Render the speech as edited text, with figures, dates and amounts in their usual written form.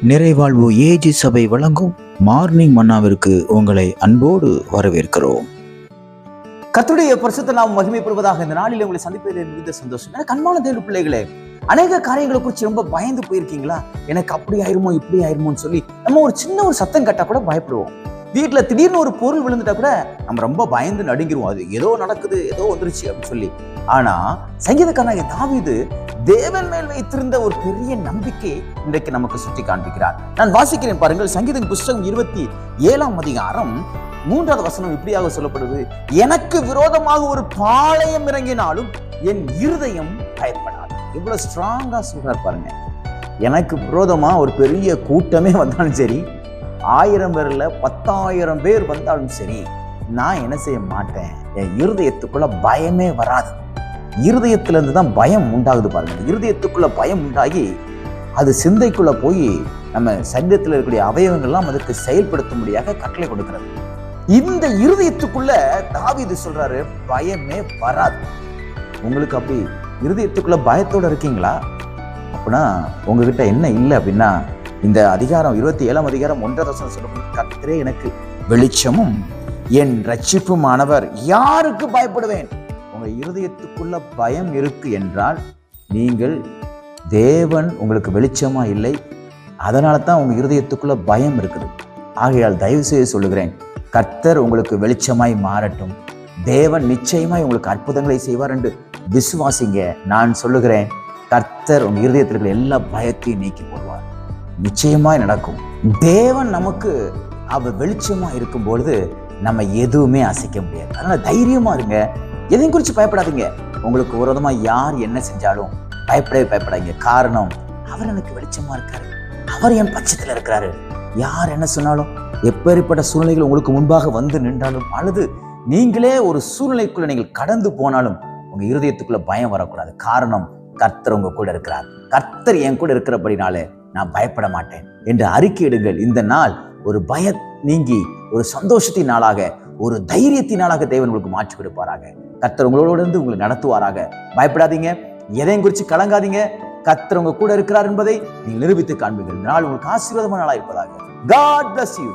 நிறைவாழ்வு AG சபை வழங்கும் morning மன்னாவிற்கு உங்களை அன்போடு வரவேற்கிறோம். கர்த்தருடைய பரிசுத்த நாமம் மகிமைப்படுவதாக. இந்த நாளில் உங்களை சந்திப்பதில் மிகுந்த சந்தோஷம். கண்மான தேவ பிள்ளைகளே, அநேக காரியங்களை குறித்து ரொம்ப பயந்து போயிருக்கீங்களா? எனக்கு அப்படி ஆயிருமோ இப்படி ஆயிருமோன்னு சொல்லி நம்ம ஒரு சின்ன சத்தம் கட்டா கூட பயப்படுவோம். வீட்டுல திடீர்னு ஒரு பொருள் விழுந்துட்டா கூட நம்ம ரொம்ப பயந்து நடுங்கிருவோம். அது ஏதோ நடக்குது, ஏதோ வந்துருச்சு அப்படின்னு சொல்லி. ஆனா சங்கீதக்காரனாகிய தாவீது தேவன் மேல் வைத்திருந்த ஒரு பெரிய நம்பிக்கை இன்றைக்கு நமக்கு சுட்டி காண்பிக்கிறார். நான் வாசிக்கிறேன் பாருங்கள். சங்கீதம் புஸ்தகம் 27ஆம் அதிகாரம் 3வது வசனம் இப்படியாக சொல்லப்படுது. எனக்கு விரோதமாக ஒரு பாளையம் இறங்கினாலும் என் இருதயம் பயப்படாது. எவ்வளவு ஸ்ட்ராங்கா சொல்றாரு பாருங்க. எனக்கு விரோதமா ஒரு பெரிய கூட்டமே வந்தாலும் சரி, 1000 பேர்ல 10,000 பேர் வந்தாலும் சரி, நான் என்ன செய்ய மாட்டேன். என் இருதயத்துக்குள்ள பயமே வராது. இருதயத்துல இருந்து தான் பயம் உண்டாகுது பாருங்க. இருதயத்துக்குள்ள பயம் உண்டாகி அது சிந்தைக்குள்ள போய் நம்ம சரீரத்தில் இருக்கக்கூடிய அவயவங்கள்லாம் அதுக்கு செயல்படுத்தும்படியாக கட்டளை கொடுக்கிறது. இந்த இருதயத்துக்குள்ள தாவீது சொல்றாரு, பயமே வராது. உங்களுக்கு அப்படி இருதயத்துக்குள்ள பயத்தோட இருக்கீங்களா? அப்படின்னா உங்ககிட்ட என்ன இல்லை அப்படின்னா, இந்த அதிகாரம் 27ஆம் அதிகாரம் 1வது வசனம் சொல்லப்படும். கர்த்தரே எனக்கு வெளிச்சமும் என் ரட்சிப்புமானவர், யாருக்கு பயப்படுவேன்? உங்க இருதயத்துக்குள்ள பயம் இருக்கு என்றால் நீங்கள் தேவன் உங்களுக்கு வெளிச்சமா இல்லை. அதனால தான் உங்க இருதயத்துக்குள்ள பயம் இருக்குது. ஆகையால் தயவு செய்து சொல்லுகிறேன், கர்த்தர் உங்களுக்கு வெளிச்சமாய் மாறட்டும். தேவன் நிச்சயமாய் உங்களுக்கு அற்புதங்களை செய்வார் என்று விசுவாசிங்க. நான் சொல்லுகிறேன், கர்த்தர் உங்க இருதயத்தில் இருக்கிற எல்லா பயத்தையும் நீக்கி போடுவார். நிச்சயமாய் நடக்கும். தேவன் நமக்கு அவர் வெளிச்சமா இருக்கும் பொழுது நம்ம எதுவுமே அசைக்க முடியாது. அதனால தைரியமா இருங்க. எதையும் குறித்து பயப்படாதீங்க. உங்களுக்கு விரோதமா யார் என்ன செஞ்சாலும் பயப்படாதீங்க. காரணம், அவர் எனக்கு வெளிச்சமா இருக்காரு. அவர் என் பட்சத்துல இருக்கிறாரு. யார் என்ன சொன்னாலும், எப்பேற்பட்ட சூழ்நிலைகள் உங்களுக்கு முன்பாக வந்து நின்றாலும், அல்லது நீங்களே ஒரு சூழ்நிலைக்குள்ள நீங்கள் கடந்து போனாலும் உங்க இருதயத்துக்குள்ள பயம் வரக்கூடாது. காரணம், கர்த்தர் உங்க கூட இருக்கிறார். கர்த்தர் என் கூட இருக்கிறபடினாலே நான் பயப்பட மாட்டேன் என்று அறிக்கையிடுங்கள். இந்த நாள் ஒரு பய நீங்கி ஒரு சந்தோஷத்தின் நாளாக, ஒரு தைரியத்தின் நாளாக தேவன் உங்களுக்கு மாற்றி கொடுப்பாராக. கர்த்தர் உங்களோடு இருந்து உங்களை நடத்துவாராக. பயப்படாதீங்க, எதையும் குறித்து கலங்காதீங்க. கர்த்தர் உங்க கூட இருக்கிறார் என்பதை நீங்கள் நிரூபித்து காண்பீர்கள். நாள் உங்களுக்கு ஆசீர்வாதமான நாளாக இருப்பதாக. God bless you.